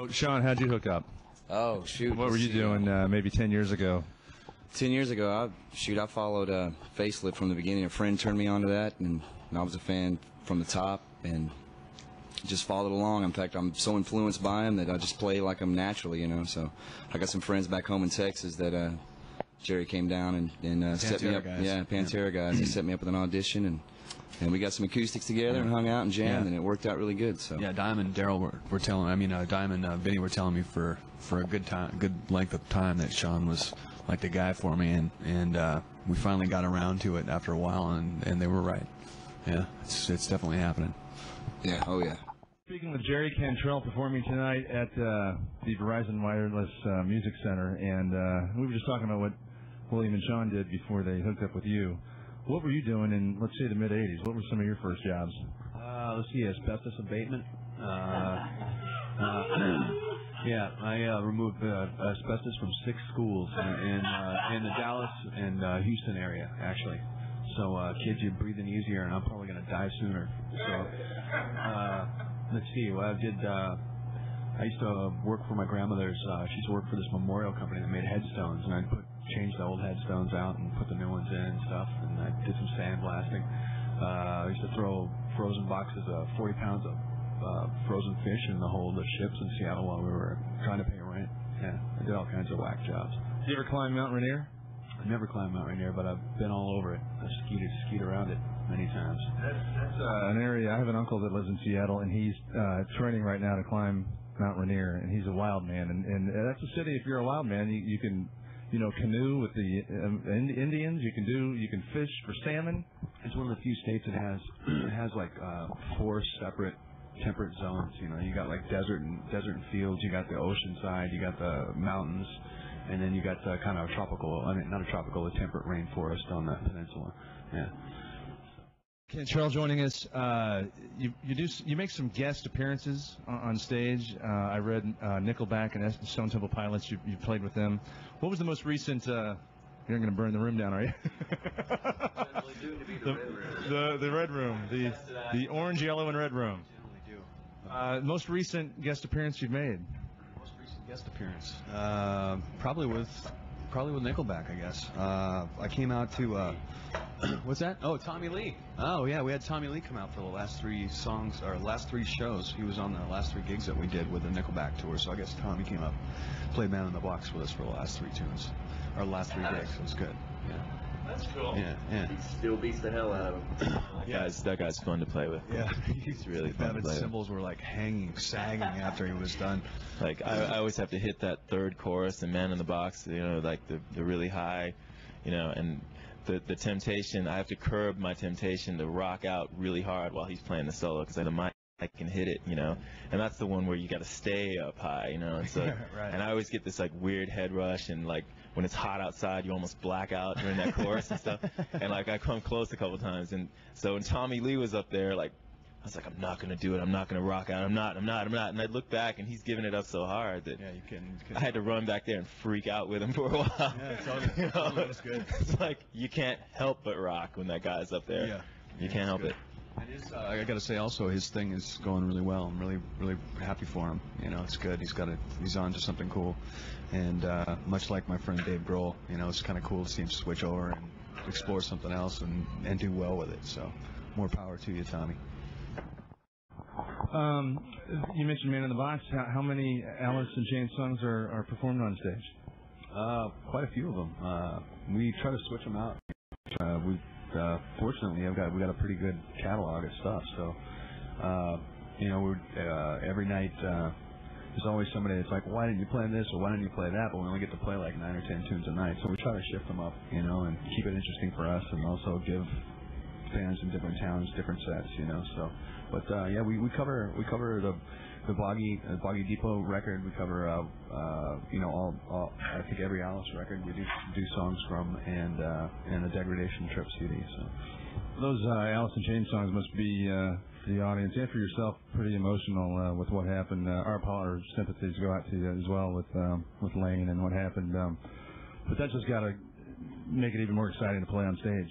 So, Shawn, how'd you hook up? Oh, shoot. What were you doing maybe 10 years ago? 10 years ago, I followed Facelift from the beginning. A friend turned me on to that, and I was a fan from the top, and just followed along. In fact, I'm so influenced by him that I just play like him naturally, you know. So I got some friends back home in Texas that Jerry came down and set me up. Guys. Yeah, Pantera guys. They set me up with an audition, and we got some acoustics together and hung out and jammed, and it worked out really good. So yeah, Diamond and Daryl were telling. I mean, Diamond and Vinny were telling me for a good length of time that Shawn was like the guy for me, and we finally got around to it after a while, and they were right. Yeah, it's definitely happening. Yeah, oh yeah. Speaking with Jerry Cantrell performing tonight at the Verizon Wireless Music Center, and we were just talking about what William and Shawn did before they hooked up with you. What were you doing in, let's say, the mid-'80s? What were some of your first jobs? Let's see, asbestos abatement. Yeah, I removed asbestos from 6 schools in the Dallas and Houston area, actually. So, kids, you're breathing easier, and I'm probably going to die sooner. So, let's see. Well, I used to work for my grandmother's. She used to work for this memorial company that made headstones, and I'd change the old headstones out and put the new ones in and stuff. And I did some sandblasting. I used to throw frozen boxes of 40 pounds of frozen fish in the hold of ships in Seattle while we were trying to pay rent. Yeah, I did all kinds of whack jobs. Did you ever climb Mount Rainier? I never climbed Mount Rainier, but I've been all over it. I've skied around it many times. That's an area. I have an uncle that lives in Seattle, and he's training right now to climb Mount Rainier, and he's a wild man. And that's a city. If you're a wild man, you can, canoe with the Indians. You can fish for salmon. It's one of the few states that has like 4 separate temperate zones. You got like desert and fields. You got the ocean side. You got the mountains. And then you got the kind of a temperate rainforest on that peninsula. Yeah. Cantrell joining us. You make some guest appearances on stage. I read Nickelback and Stone Temple Pilots. You played with them. What was the most recent? You're not going to burn the room down, are you? Generally due to be the red room. The red room. The orange, yellow, and red room. Generally do. Most recent guest appearance you've made. Guest appearance, probably with Nickelback, I guess. I came out to what's that? Oh, Tommy Lee. Oh yeah, we had Tommy Lee come out for the last 3 songs or last 3 shows. He was on the last 3 gigs that we did with the Nickelback tour. So I guess Tommy came up, played Man in the Box with us for the last 3 tunes, or last 3 gigs. It was good. Yeah. That's cool. Yeah. He still beats the hell out of him. That guy's fun to play with. Yeah, he's really fun to play with. Bevan's cymbals were like sagging after he was done. Like I always have to hit that 3rd chorus and Man in the Box, like the really high, and the temptation. I have to curb my temptation to rock out really hard while he's playing the solo because I can hit it, and that's the one where you got to stay up high, and so right. And I always get this like weird head rush, and like when it's hot outside, you almost black out during that chorus and stuff. And like I come close a couple times, and so when Tommy Lee was up there, like I was like, I'm not gonna do it. I'm not gonna rock out. I'm not. And I look back, and he's giving it up so hard that you can. I had to run back there and freak out with him for a while. Yeah, totally. Was good. It's like you can't help but rock when that guy's up there. Yeah, you can't help it. And I got to say also, his thing is going really well. I'm really, really happy for him. It's good. He's on to something cool. And much like my friend Dave Grohl, it's kind of cool to see him switch over and explore something else and do well with it. So more power to you, Tommy. You mentioned Man in the Box. How many Alice in Chains songs are performed on stage? Quite a few of them. We try to switch them out. Fortunately, we got a pretty good catalog of stuff. So, every night there's always somebody that's like, why didn't you play this or why didn't you play that? But we only get to play like 9 or 10 tunes a night. So we try to shift them up, and keep it interesting for us, and also give fans in different towns different sets, So, but we cover the Boggy Depot record. We cover all I think every Alice record we do songs from, and a Degradation Trip CD. So those Alice in Chains songs must be for the audience and for yourself pretty emotional with what happened. Our sympathies go out to you as well with Lane and what happened. But that's just got to make it even more exciting to play on stage.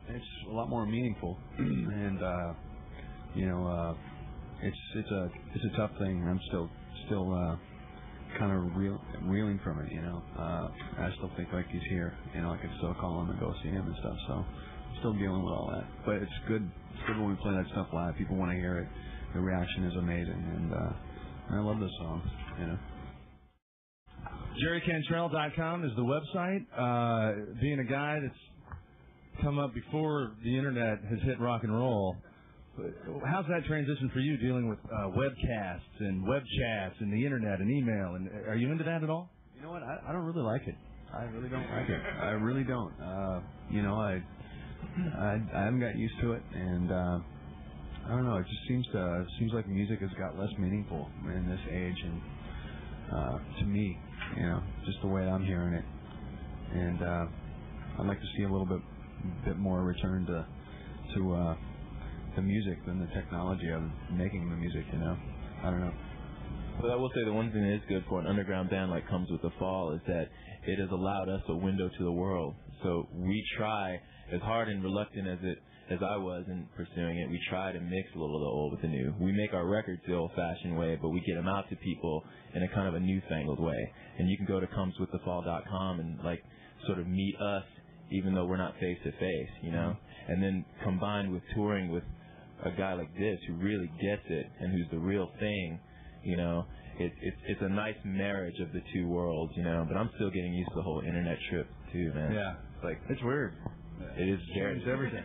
It's a lot more meaningful, and it's a tough thing. I'm still kind of reeling from it, you know. I still think like he's here, you know, I can still call him and go see him and stuff. So still dealing with all that, but it's good. It's good when we play that stuff live. People want to hear it. The reaction is amazing, and I love this song, you know. JerryCantrell.com is the website. Being a guy that's come up before the internet has hit rock and roll, how's that transition for you, dealing with webcasts and web chats and the internet and email? And are you into that at all? You know what? I don't really like it. I really don't like it. I really don't. You know, I haven't got used to it, and I don't know. It just seems like music has got less meaningful in this age, and to me, you know, just the way I'm hearing it. And I'd like to see a little bit more return to the music than the technology of making the music, you know. I don't know. But I will say the one thing that is good for an underground band like Comes With the Fall is that it has allowed us a window to the world. So we try, as hard and reluctant as I was in pursuing it, we try to mix a little of the old with the new. We make our records the old-fashioned way, but we get them out to people in a kind of a newfangled way. And you can go to comeswiththefall.com and like sort of meet us, even though we're not face to face, you know. And then combined with touring with a guy like this who really gets it and who's the real thing, you know, it's a nice marriage of the two worlds, you know. But I'm still getting used to the whole internet trip too, man. Yeah, like it's weird. It is changed everything.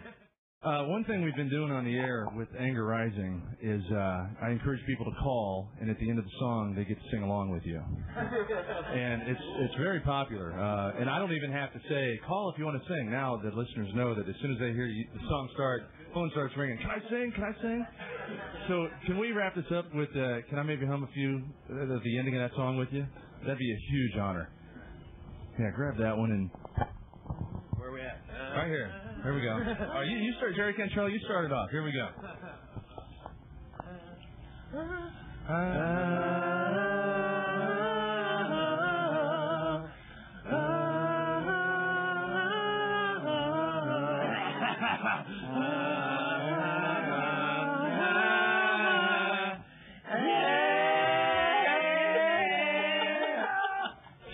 One thing we've been doing on the air with Anger Rising is I encourage people to call, and at the end of the song, they get to sing along with you. And it's very popular. And I don't even have to say, call if you want to sing. Now the listeners know that as soon as they hear the song start, phone starts ringing. Can I sing? Can I sing? So can we wrap this up with, can I maybe hum a few of the ending of that song with you? That'd be a huge honor. Yeah, grab that one and... Where are we at? Right here. Here we go. You start, Jerry Cantrell. You started off. Here we go.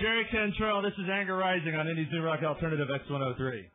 Jerry Cantrell. This is Anger Rising on Indie's New Rock Alternative X103.